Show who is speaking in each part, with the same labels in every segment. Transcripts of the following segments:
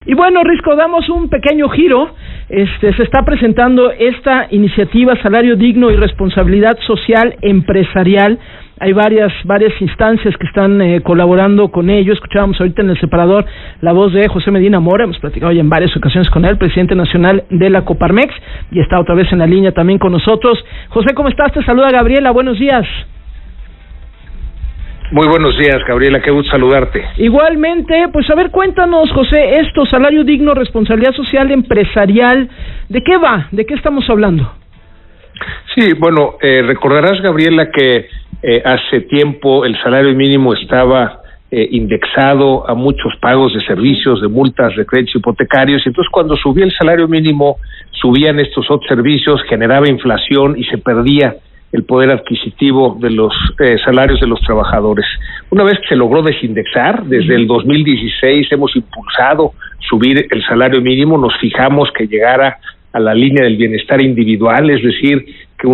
Speaker 1: Y bueno, Risco, damos un pequeño giro. Se está presentando esta iniciativa Salario Digno y Responsabilidad Social Empresarial. Hay varias instancias que están colaborando con ello. Escuchábamos ahorita en el separador la voz de José Medina Mora, hemos platicado ya en varias ocasiones con él, presidente nacional de la Coparmex, y está otra vez en la línea también con nosotros. José, ¿cómo estás? Te saluda Gabriela, buenos días.
Speaker 2: Muy buenos días, Gabriela, qué gusto saludarte.
Speaker 1: Igualmente, pues a ver, cuéntanos, José, Salario Digno, Responsabilidad Social Empresarial, ¿de qué va? ¿De qué estamos hablando?
Speaker 2: Sí, bueno, recordarás, Gabriela, que hace tiempo el salario mínimo estaba indexado a muchos pagos de servicios, de multas, de créditos hipotecarios, y entonces cuando subía el salario mínimo, subían estos otros servicios, generaba inflación y se perdía el poder adquisitivo de los salarios de los trabajadores. Una vez que se logró desindexar, desde el 2016 hemos impulsado subir el salario mínimo, nos fijamos que llegara a la línea del bienestar individual, es decir, que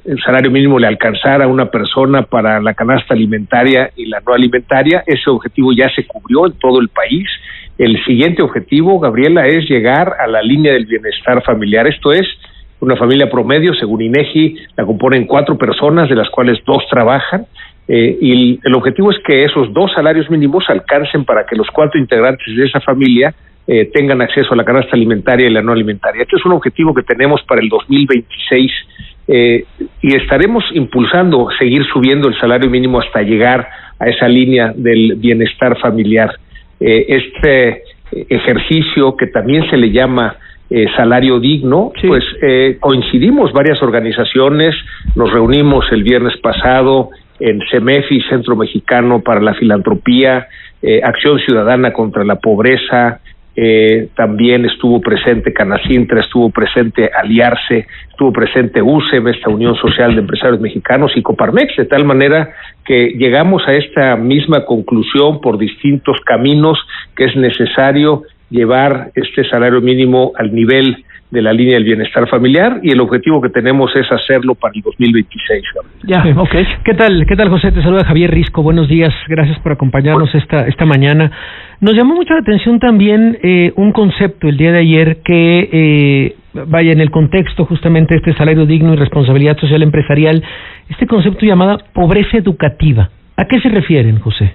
Speaker 2: el salario mínimo le alcanzara a una persona para la canasta alimentaria y la no alimentaria. Ese objetivo ya se cubrió en todo el país. El siguiente objetivo, Gabriela, es llegar a la línea del bienestar familiar. Esto es, una familia promedio, según INEGI, la componen 4 personas, de las cuales 2 trabajan, y el objetivo es que esos 2 salarios mínimos alcancen para que los 4 integrantes de esa familia tengan acceso a la canasta alimentaria y la no alimentaria. Este es un objetivo que tenemos para el 2026 y estaremos impulsando seguir subiendo el salario mínimo hasta llegar a esa línea del bienestar familiar. Este ejercicio, que también se le llama salario digno, sí. Pues coincidimos varias organizaciones, nos reunimos el viernes pasado en CEMEFI, Centro Mexicano para la Filantropía, Acción Ciudadana contra la Pobreza, también estuvo presente Canacintra, estuvo presente Aliarse, estuvo presente USEM, esta Unión Social de Empresarios Mexicanos, y Coparmex, de tal manera que llegamos a esta misma conclusión por distintos caminos, que es necesario llevar este salario mínimo al nivel de la línea del bienestar familiar, y el objetivo que tenemos es hacerlo para el 2026.
Speaker 3: Ya, okay. ¿Qué tal, José? Te saluda Javier Risco. Buenos días, gracias por acompañarnos esta mañana. Nos llamó mucho la atención también un concepto el día de ayer que vaya en el contexto justamente de este salario digno y responsabilidad social empresarial, este concepto llamado pobreza educativa. ¿A qué se refieren, José?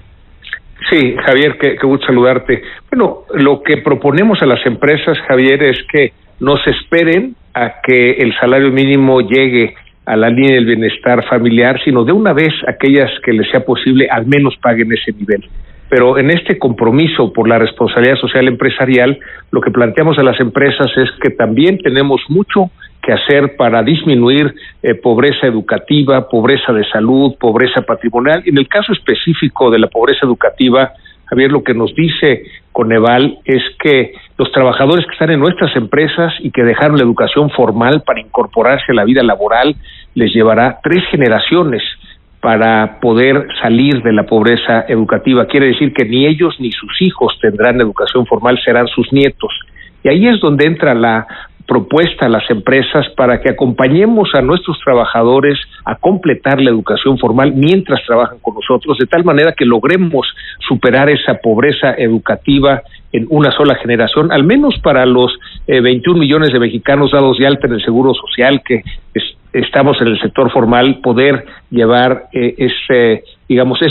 Speaker 2: Sí, Javier, qué gusto saludarte. Bueno, lo que proponemos a las empresas, Javier, es que no se esperen a que el salario mínimo llegue a la línea del bienestar familiar, sino de una vez aquellas que les sea posible al menos paguen ese nivel. Pero en este compromiso por la responsabilidad social empresarial, lo que planteamos a las empresas es que también tenemos mucho que hacer para disminuir pobreza educativa, pobreza de salud, pobreza patrimonial. En el caso específico de la pobreza educativa, Javier, lo que nos dice Coneval es que los trabajadores que están en nuestras empresas y que dejaron la educación formal para incorporarse a la vida laboral, les llevará 3 generaciones para poder salir de la pobreza educativa. Quiere decir que ni ellos ni sus hijos tendrán educación formal, serán sus nietos. Y ahí es donde entra la propuesta a las empresas para que acompañemos a nuestros trabajadores a completar la educación formal mientras trabajan con nosotros, de tal manera que logremos superar esa pobreza educativa en una sola generación, al menos para los 21 millones de mexicanos dados de alta en el Seguro Social, que estamos en el sector formal, poder llevar ese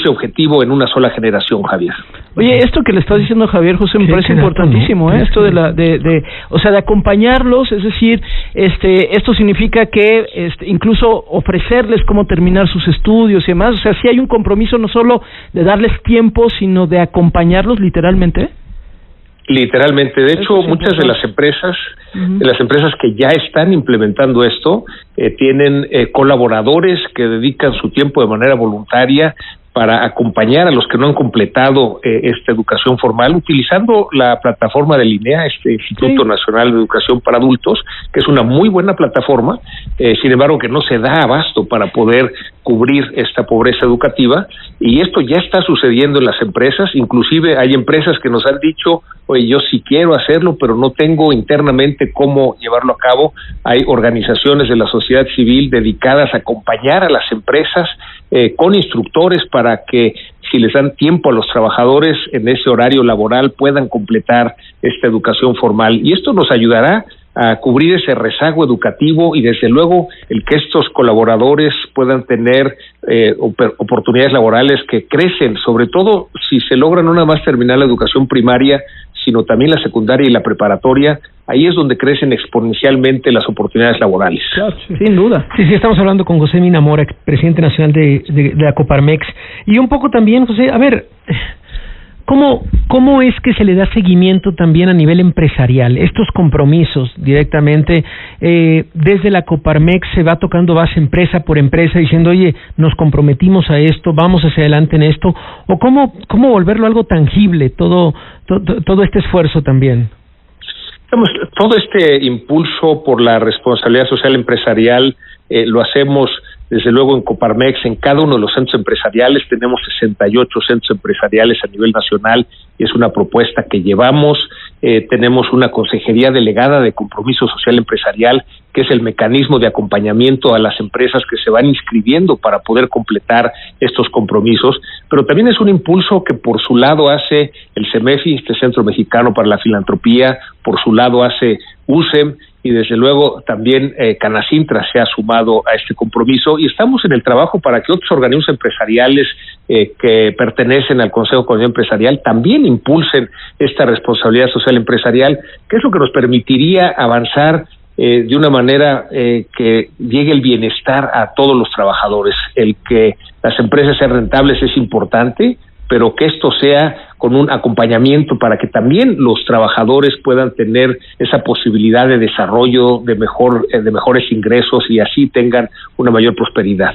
Speaker 2: objetivo en una sola generación, Javier.
Speaker 1: Oye, esto que le estás diciendo, Javier, José, me parece importantísimo, ¿no? Esto de acompañarlos, es decir, esto significa que incluso ofrecerles cómo terminar sus estudios y demás, o sea, sí hay un compromiso no solo de darles tiempo, sino de acompañarlos literalmente.
Speaker 2: Literalmente, de hecho, muchas de las empresas, que ya están implementando esto, tienen colaboradores que dedican su tiempo de manera voluntaria para acompañar a los que no han completado esta educación formal, utilizando la plataforma del INEA, Instituto Nacional de Educación para Adultos, que es una muy buena plataforma, sin embargo que no se da abasto para poder cubrir esta pobreza educativa, y esto ya está sucediendo en las empresas. Inclusive hay empresas que nos han dicho, oye, yo sí quiero hacerlo, pero no tengo internamente cómo llevarlo a cabo. Hay organizaciones de la sociedad civil dedicadas a acompañar a las empresas con instructores para que, si les dan tiempo a los trabajadores en ese horario laboral, puedan completar esta educación formal. Y esto nos ayudará a cubrir ese rezago educativo y, desde luego, el que estos colaboradores puedan tener oportunidades laborales que crecen, sobre todo si se logra no nada más terminar la educación primaria, sino también la secundaria y la preparatoria. Ahí es donde crecen exponencialmente las oportunidades laborales.
Speaker 1: Claro, sin duda.
Speaker 3: Sí, estamos hablando con José Mina Mora, presidente nacional de la Coparmex. Y un poco también, José, a ver, ¿cómo es que se le da seguimiento también a nivel empresarial? Estos compromisos directamente, desde la Coparmex se va tocando base empresa por empresa, diciendo, oye, nos comprometimos a esto, vamos hacia adelante en esto, o cómo volverlo algo tangible, todo este esfuerzo también.
Speaker 2: Todo este impulso por la responsabilidad social empresarial lo hacemos desde luego en Coparmex. En cada uno de los centros empresariales tenemos 68 centros empresariales a nivel nacional y es una propuesta que llevamos. Tenemos una consejería delegada de compromiso social empresarial, que es el mecanismo de acompañamiento a las empresas que se van inscribiendo para poder completar estos compromisos, pero también es un impulso que por su lado hace el CEMEFI, este Centro Mexicano para la Filantropía, por su lado hace USEM, y desde luego también Canacintra se ha sumado a este compromiso, y estamos en el trabajo para que otros organismos empresariales que pertenecen al Consejo de Coordinación Empresarial también impulsen esta responsabilidad social empresarial, que es lo que nos permitiría avanzar de una manera que llegue el bienestar a todos los trabajadores. El que las empresas sean rentables es importante, pero que esto sea con un acompañamiento para que también los trabajadores puedan tener esa posibilidad de desarrollo, de mejores ingresos, y así tengan una mayor prosperidad.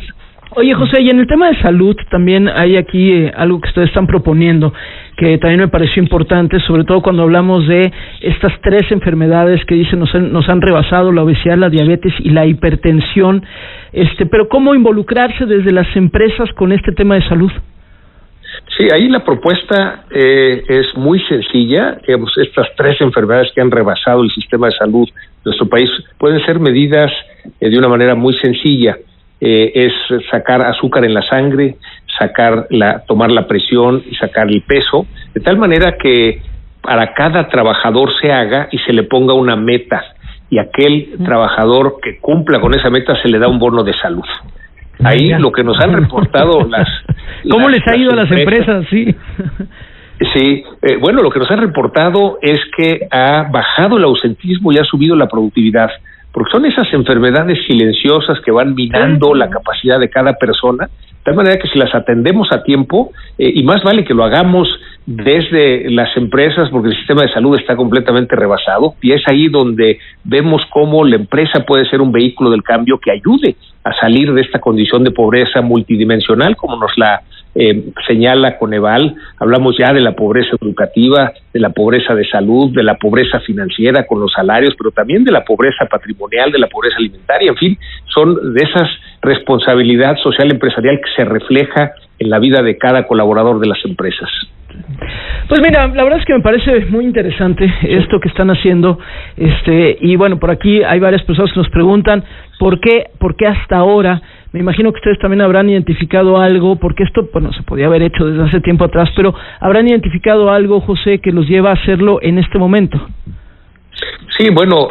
Speaker 1: Oye, José, y en el tema de salud también hay aquí algo que ustedes están proponiendo, que también me pareció importante, sobre todo cuando hablamos de estas 3 enfermedades que dicen nos han rebasado: la obesidad, la diabetes y la hipertensión. Pero ¿cómo involucrarse desde las empresas con este tema de salud?
Speaker 2: Sí, ahí la propuesta es muy sencilla. Digamos, estas 3 enfermedades que han rebasado el sistema de salud de nuestro país pueden ser medidas de una manera muy sencilla. Es sacar azúcar en la sangre, tomar la presión y sacar el peso, de tal manera que para cada trabajador se haga y se le ponga una meta, y aquel trabajador que cumpla con esa meta se le da un bono de salud. Ahí lo que nos han reportado
Speaker 3: ¿Cómo les ha ido a las empresas? Sí.
Speaker 2: Sí, bueno, lo que nos han reportado es que ha bajado el ausentismo y ha subido la productividad, porque son esas enfermedades silenciosas que van minando la capacidad de cada persona, de tal manera que si las atendemos a tiempo, y más vale que lo hagamos desde las empresas, porque el sistema de salud está completamente rebasado, y es ahí donde vemos cómo la empresa puede ser un vehículo del cambio que ayude a salir de esta condición de pobreza multidimensional, como nos la señala Coneval. Hablamos ya de la pobreza educativa, de la pobreza de salud, de la pobreza financiera con los salarios, pero también de la pobreza patrimonial, de la pobreza alimentaria. En fin, son de esas responsabilidad social empresarial que se refleja en la vida de cada colaborador de las empresas.
Speaker 1: Pues mira, la verdad es que me parece muy interesante esto que están haciendo, y bueno, por aquí hay varias personas que nos preguntan ¿por qué hasta ahora? Me imagino que ustedes también habrán identificado algo, porque esto, bueno, se podía haber hecho desde hace tiempo atrás, pero ¿habrán identificado algo, José, que los lleva a hacerlo en este momento?
Speaker 2: Sí, bueno,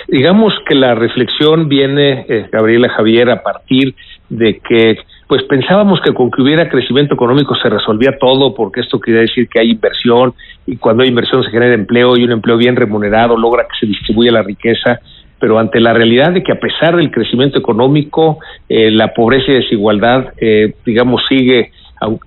Speaker 2: digamos que la reflexión viene, Gabriela, Javier, a partir de que pues pensábamos que con que hubiera crecimiento económico se resolvía todo, porque esto quiere decir que hay inversión, y cuando hay inversión se genera empleo, y un empleo bien remunerado logra que se distribuya la riqueza. Pero ante la realidad de que a pesar del crecimiento económico, la pobreza y desigualdad,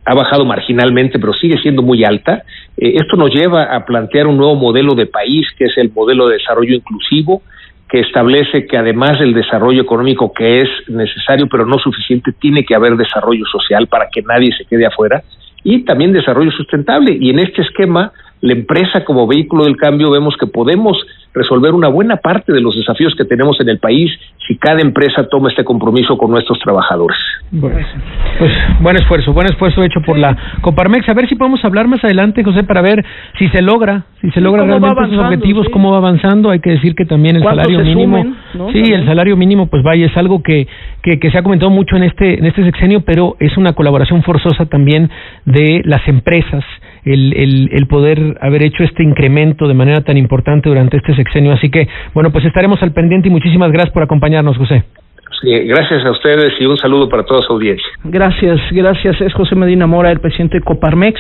Speaker 2: ha bajado marginalmente, pero sigue siendo muy alta. Esto nos lleva a plantear un nuevo modelo de país, que es el modelo de desarrollo inclusivo, que establece que además del desarrollo económico, que es necesario pero no suficiente, tiene que haber desarrollo social para que nadie se quede afuera, y también desarrollo sustentable. Y en este esquema, la empresa como vehículo del cambio, vemos que podemos resolver una buena parte de los desafíos que tenemos en el país si cada empresa toma este compromiso con nuestros trabajadores.
Speaker 3: Bueno, pues buen esfuerzo hecho por la Coparmex. A ver si podemos hablar más adelante, José, para ver si se logra realmente esos objetivos, cómo va avanzando. Hay que decir que también el salario mínimo, ¿no? Sí, el salario mínimo, pues vaya, es algo que se ha comentado mucho en este sexenio, pero es una colaboración forzosa también de las empresas, el poder haber hecho este incremento de manera tan importante durante este sexenio. Así que, bueno, pues estaremos al pendiente y muchísimas gracias por acompañarnos, José.
Speaker 2: Sí, gracias a ustedes y un saludo para toda su audiencia.
Speaker 1: Gracias. Es José Medina Mora, el presidente de Coparmex.